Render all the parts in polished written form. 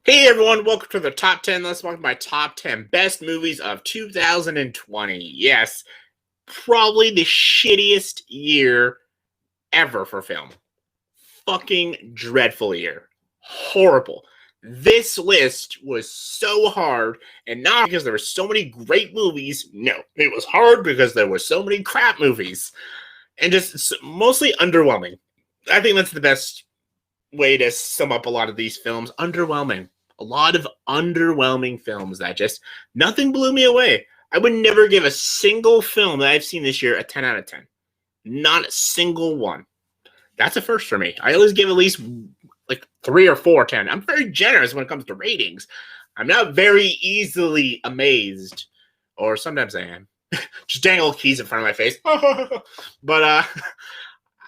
Hey everyone, welcome to the top 10 list. Welcome to my top 10 best movies of 2020. Yes, probably the shittiest year ever for film. Fucking dreadful year. Horrible. This list was so hard, and not because there were so many great movies. No, it was hard because there were so many crap movies. And just mostly underwhelming. I think that's the best way to sum up a lot of these films. Underwhelming. A lot of underwhelming films that just nothing blew me away. I would never give a single film that I've seen this year a 10 out of 10. Not a single one. That's a first for me. I always give at least like 3 or 4 10. I'm very generous when it comes to ratings. I'm not very easily amazed, or sometimes I am. Just dangle keys in front of my face. But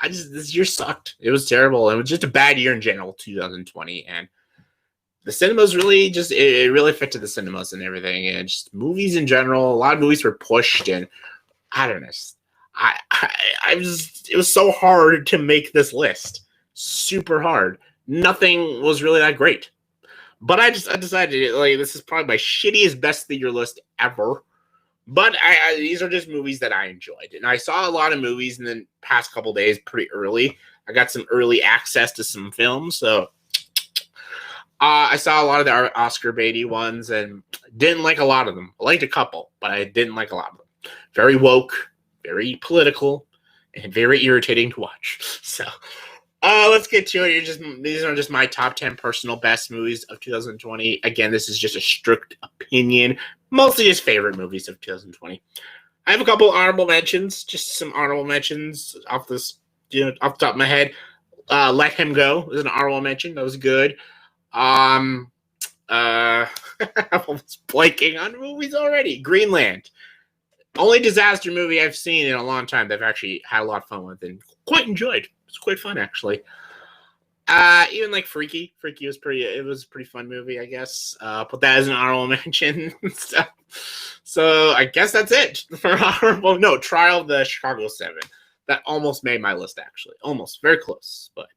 this year sucked. It was terrible. It was just a bad year in general, 2020, and the cinemas really it really affected the cinemas and everything, and just movies in general. A lot of movies were pushed, and I don't know. It was so hard to make this list. Super hard. Nothing was really that great. But I decided like this is probably my shittiest best of the year list ever. But these are just movies that I enjoyed, and I saw a lot of movies in the past couple days pretty early. I got some early access to some films, so I saw a lot of the Oscar baity ones and didn't like a lot of them. I liked a couple, but I didn't like a lot of them. Very woke, very political, and very irritating to watch. So let's get to it. These are just my top 10 personal best movies of 2020. Again, this is just a strict opinion, mostly just favorite movies of 2020. I have a couple honorable mentions, just some honorable mentions off the top of my head. Let Him Go was an honorable mention. That was good. I'm almost blanking on movies already. Greenland. Only disaster movie I've seen in a long time that I've actually had a lot of fun with and quite enjoyed. It's quite fun, actually. Even like Freaky. Freaky was it was a pretty fun movie, I guess. Put that as an honorable mention and stuff. So I guess that's it for honorable. No, Trial of the Chicago 7. That almost made my list, actually. Almost. Very close, but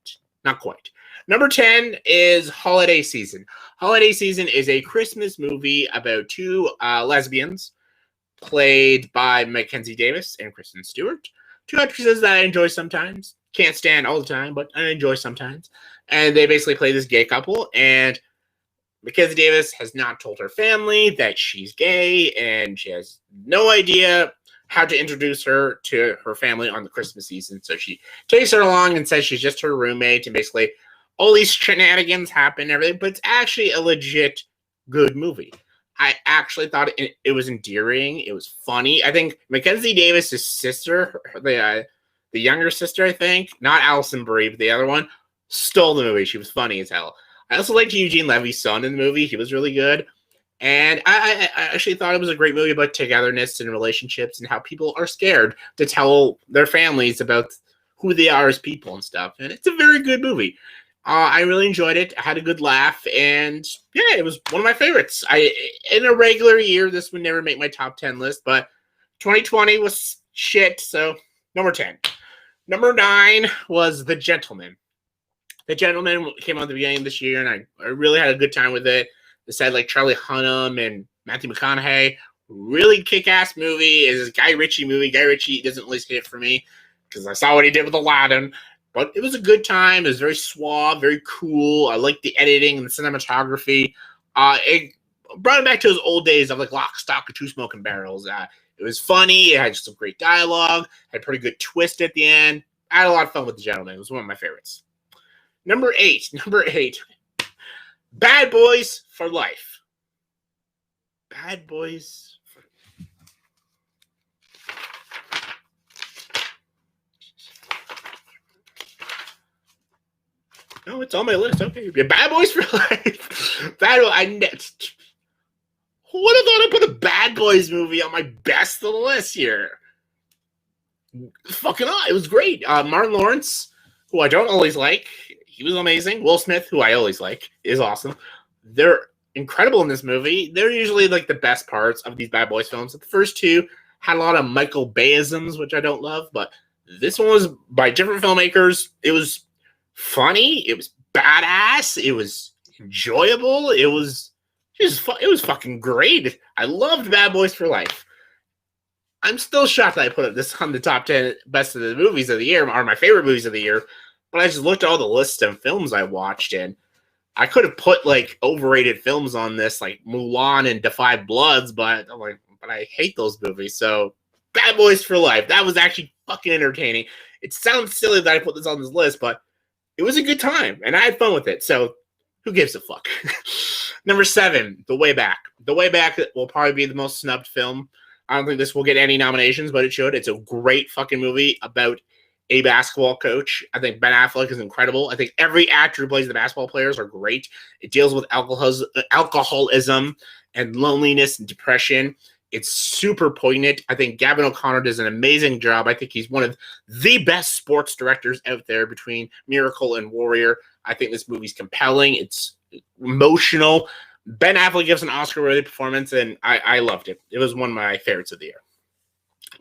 not quite. Number 10 is Holiday Season. Holiday Season is a Christmas movie about two lesbians played by Mackenzie Davis and Kristen Stewart. Two actresses that I enjoy sometimes. Can't stand all the time, but I enjoy sometimes. And they basically play this gay couple, and Mackenzie Davis has not told her family that she's gay, and she has no idea how to introduce her to her family on the Christmas season. So she takes her along and says she's just her roommate, and basically all these shenanigans happen and everything, but it's actually a legit good movie. I actually thought it was endearing. It was funny. I think Mackenzie Davis' sister, the younger sister, I think, not Alison Brie, but the other one, stole the movie. She was funny as hell. I also liked Eugene Levy's son in the movie. He was really good. And I actually thought it was a great movie about togetherness and relationships and how people are scared to tell their families about who they are as people and stuff. And it's a very good movie. I really enjoyed it. I had a good laugh, and yeah, it was one of my favorites. In a regular year, this would never make my top 10 list, but 2020 was shit, so number 10. Number 9 was The Gentleman. The Gentleman came out at the beginning of this year, and I really had a good time with it. It said like Charlie Hunnam and Matthew McConaughey. Really kick-ass movie. It's a Guy Ritchie movie. Guy Ritchie doesn't always hit it for me because I saw what he did with Aladdin. But it was a good time. It was very suave, very cool. I liked the editing and the cinematography. It brought it back to those old days of like Lock, Stock, and Two Smoking Barrels. It was funny. It had some great dialogue. Had a pretty good twist at the end. I had a lot of fun with The Gentleman. It was one of my favorites. Number 8. Bad Boys for Life. Bad Boys for No, it's on my list. Okay. Bad Boys for Life. Who would have thought I'd put a Bad Boys movie on my best of the list here? Fucking it was great. Martin Lawrence, who I don't always like, he was amazing. Will Smith, who I always like, is awesome. They're incredible in this movie. They're usually like the best parts of these Bad Boys films. The first two had a lot of Michael Bay-isms, which I don't love, but this one was by different filmmakers. It was funny. It was badass. It was enjoyable. It was fucking great. I loved Bad Boys for Life. I'm still shocked that I put this on the top 10 best of the movies of the year, or my favorite movies of the year. But I just looked at all the lists of films I watched, and I could have put like overrated films on this, like Mulan and Defy Bloods, but I'm like, but I hate those movies. So Bad Boys for Life. That was actually fucking entertaining. It sounds silly that I put this on this list, but it was a good time, and I had fun with it. So who gives a fuck? Number 7, The Way Back. The Way Back will probably be the most snubbed film. I don't think this will get any nominations, but it should. It's a great fucking movie about a basketball coach. I think Ben Affleck is incredible. I think every actor who plays the basketball players are great. It deals with alcoholism and loneliness and depression. It's super poignant. I think Gavin O'Connor does an amazing job. I think he's one of the best sports directors out there between Miracle and Warrior. I think this movie's compelling. It's emotional. Ben Affleck gives an Oscar-worthy performance, and I loved it. It was one of my favorites of the year.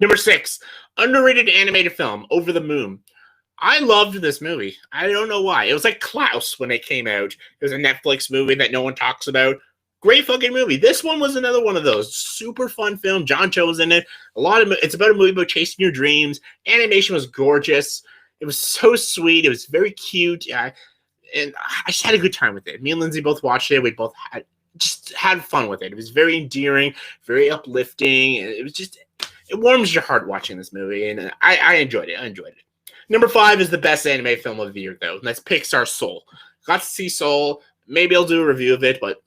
Number 6, underrated animated film, Over the Moon. I loved this movie. I don't know why. It was like Klaus when it came out. It was a Netflix movie that no one talks about. Great fucking movie. This one was another one of those. Super fun film. John Cho was in it. It's about a movie about chasing your dreams. Animation was gorgeous. It was so sweet. It was very cute. And I just had a good time with it. Me and Lindsay both watched it. We both had fun with it. It was very endearing, very uplifting. It was just, it warms your heart watching this movie, and I enjoyed it. Number 5 is the best anime film of the year, though, and that's Pixar Soul. Got to see Soul. Maybe I'll do a review of it, but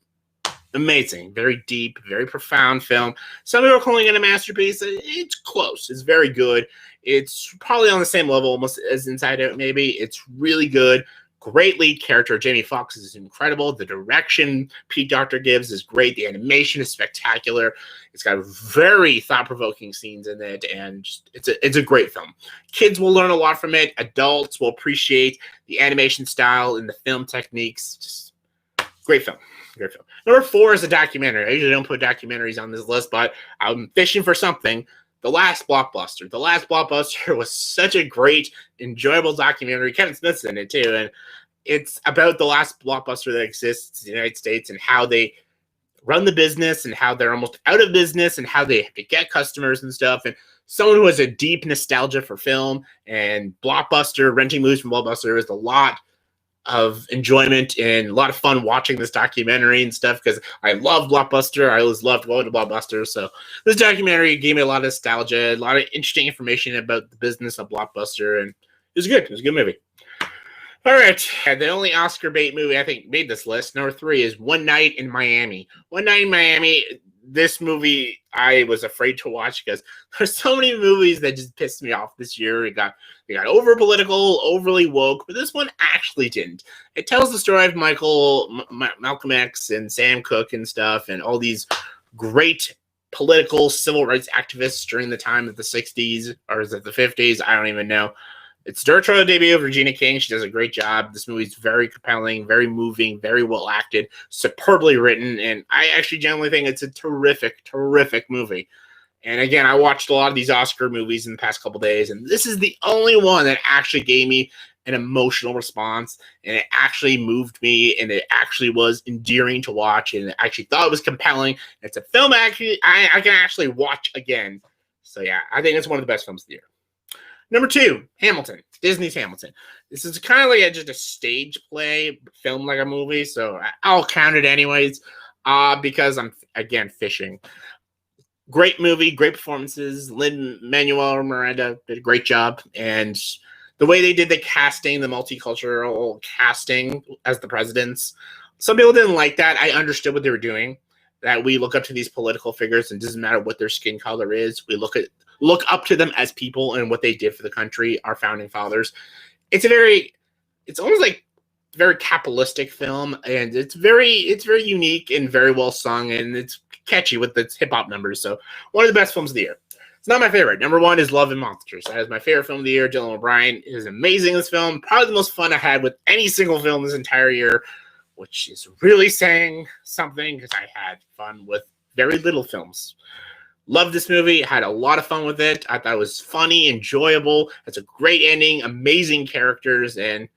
amazing. Very deep, very profound film. Some people are calling it a masterpiece. It's close. It's very good. It's probably on the same level almost as Inside Out, maybe. It's really good. Great lead character. Jamie Foxx is incredible. The direction Pete Docter gives is great. The animation is spectacular. It's got very thought-provoking scenes in it, and it's a great film. Kids will learn a lot from it. Adults will appreciate the animation style and the film techniques. Just great film. Great film. Number 4 is a documentary. I usually don't put documentaries on this list, but I'm fishing for something. The Last Blockbuster. The Last Blockbuster was such a great, enjoyable documentary. Kevin Smith's in it, too. And it's about the last blockbuster that exists in the United States and how they run the business and how they're almost out of business and how they have to get customers and stuff. And someone who has a deep nostalgia for film and Blockbuster, renting movies from Blockbuster, is a lot of enjoyment and a lot of fun watching this documentary and stuff, because I love Blockbuster. I always loved going to Blockbuster. So this documentary gave me a lot of nostalgia, a lot of interesting information about the business of Blockbuster, and it was good. It was a good movie. All right. The only Oscar bait movie I think made this list, number 3, is One Night in Miami. One Night in Miami, this movie I was afraid to watch because there's so many movies that just pissed me off this year. It got over political, overly woke, but this one actually didn't. It tells the story of Malcolm X and Sam Cooke and stuff, and all these great political civil rights activists during the time of the 60s, or is it the 50s? I don't even know. It's directorial debut of Regina King. She does a great job. This movie's very compelling, very moving, very well acted, superbly written, and I actually generally think it's a terrific, terrific movie. And again, I watched a lot of these Oscar movies in the past couple days, and this is the only one that actually gave me an emotional response, and it actually moved me, and it actually was endearing to watch, and I actually thought it was compelling. It's a film I can actually watch again. So yeah, I think it's one of the best films of the year. Number 2, Hamilton. Disney's Hamilton. This is kind of like just a stage play, filmed like a movie, so I'll count it anyways, because I'm, again, fishing. Great movie, great performances. Lin-Manuel Miranda did a great job, and the way they did the casting, the multicultural casting as the presidents, some people didn't like that. I understood what they were doing, that we look up to these political figures, and it doesn't matter what their skin color is. We look up to them as people and what they did for the country, our founding fathers. It's almost like a very capitalistic film, and it's very unique and very well sung, and it's catchy with its hip hop numbers. So one of the best films of the year. It's not my favorite. Number 1 is Love and Monsters. That is my favorite film of the year. Dylan O'Brien is amazing in this film. Probably the most fun I had with any single film this entire year, which is really saying something because I had fun with very little films. Loved this movie. Had a lot of fun with it. I thought it was funny, enjoyable. It's a great ending, amazing characters, and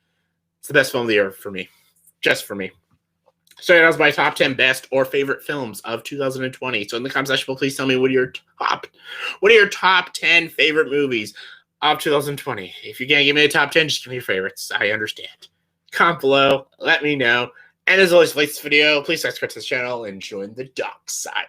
it's the best film of the year for me. Just for me. So that was my top 10 best or favorite films of 2020. So in the comment section, please tell me what are your top 10 favorite movies of 2020. If you can't give me a top 10, just give me your favorites. I understand. Comment below, let me know. And as always, like this video, please subscribe to this channel and join the dark side.